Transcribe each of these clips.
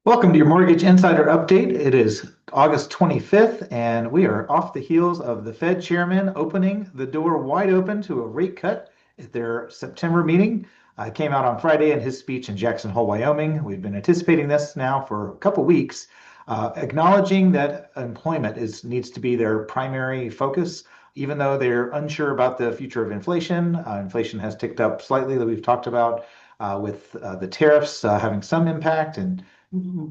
Welcome to your Mortgage Insider Update. It is August 25th, and we are off the heels of the Fed chairman opening the door wide open to a rate cut at their September meeting. Came out on Friday in his speech in Jackson Hole, Wyoming. We've been anticipating this now for a couple weeks, acknowledging that employment needs to be their primary focus. Even though they're unsure about the future of inflation, inflation has ticked up slightly that we've talked about with the tariffs having some impact and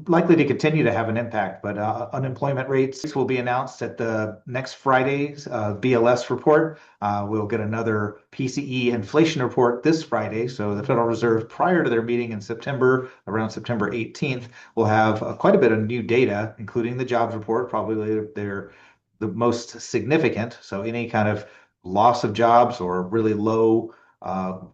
likely to continue to have an impact, but unemployment rates will be announced at the next Friday's BLS report. We'll get another PCE inflation report this Friday. So the Federal Reserve, prior to their meeting in September, around September 18th, will have quite a bit of new data, including the jobs report, probably the most significant. So any kind of loss of jobs or really low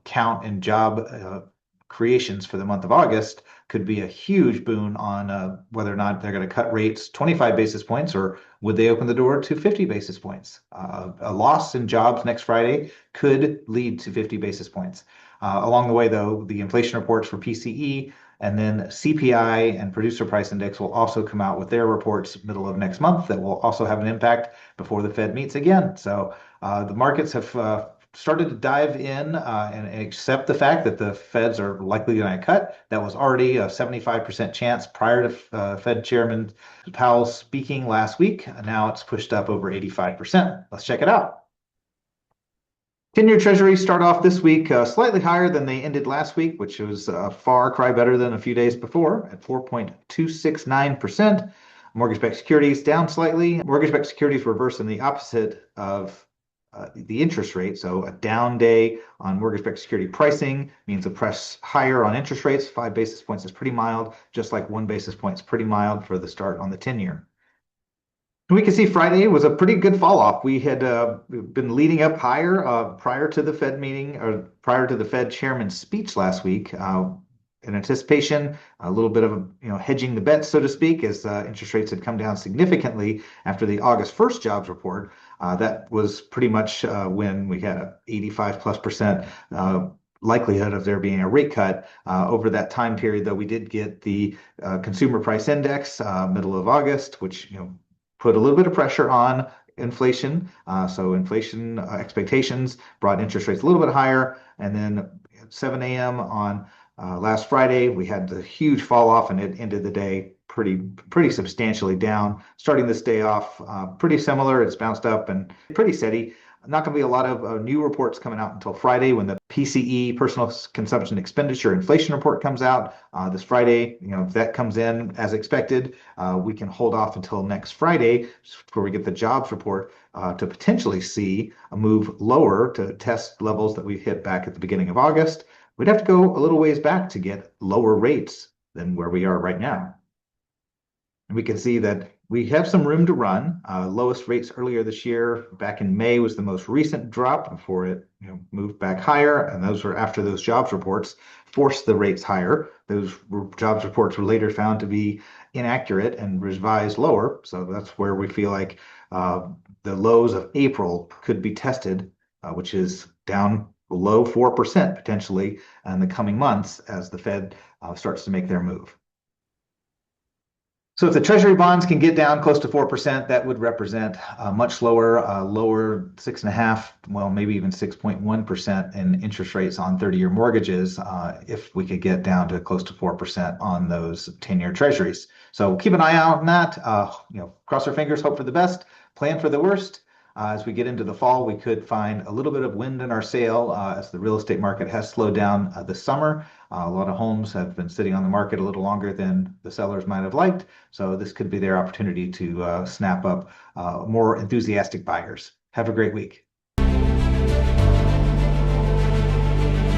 count in job creations for the month of August could be a huge boon on whether or not they're going to cut rates 25 basis points or would they open the door to 50 basis points. A loss in jobs next Friday could lead to 50 basis points. Along the way, though, the inflation reports for PCE and then CPI and producer price index will also come out with their reports middle of next month that will also have an impact before the Fed meets again. So the markets have started to dive in and accept the fact that the Feds are likely going to cut. That was already a 75% chance prior to Fed Chairman Powell speaking last week. Now it's pushed up over 85%. Let's check it out. 10-year Treasuries start off this week slightly higher than they ended last week, which was a far cry better than a few days before at 4.269%. Mortgage-backed securities down slightly. Mortgage-backed securities reverse in the opposite of the interest rate. So a down day on mortgage-backed security pricing means a press higher on interest rates. 5 basis points is pretty mild, just like 1 basis point is pretty mild for the start on the 10-year. We can see Friday was a pretty good fall off. We had been leading up higher prior to the Fed meeting or prior to the Fed chairman's speech last week. In anticipation, a little bit of hedging the bet, so to speak, as interest rates had come down significantly after the August 1st jobs report. That was pretty much when we had a 85+% likelihood of there being a rate cut. Over that time period, though, we did get the consumer price index middle of August, which put a little bit of pressure on inflation. So inflation expectations brought interest rates a little bit higher, and then at 7 a.m. on last Friday, we had the huge fall off and it ended the day pretty substantially down. Starting this day off pretty similar. It's bounced up and pretty steady. Not going to be a lot of new reports coming out until Friday when the PCE, Personal Consumption Expenditure inflation report comes out this Friday. If that comes in as expected, we can hold off until next Friday before we get the jobs report to potentially see a move lower to test levels that we hit back at the beginning of August. We'd have to go a little ways back to get lower rates than where we are right now. And we can see that we have some room to run. Lowest rates earlier this year, back in May, was the most recent drop before it moved back higher. And those were after those jobs reports forced the rates higher. Those jobs reports were later found to be inaccurate and revised lower. So that's where we feel like the lows of April could be tested, which is down below 4% potentially in the coming months as the Fed starts to make their move. So if the Treasury bonds can get down close to 4%, that would represent a much lower 6.5%, well, maybe even 6.1% in interest rates on 30-year mortgages if we could get down to close to 4% on those 10-year Treasuries. So keep an eye out on that. Cross our fingers, hope for the best, plan for the worst. As we get into the fall, we could find a little bit of wind in our sail as the real estate market has slowed down this summer. A lot of homes have been sitting on the market a little longer than the sellers might have liked. So this could be their opportunity to snap up more enthusiastic buyers. Have a great week.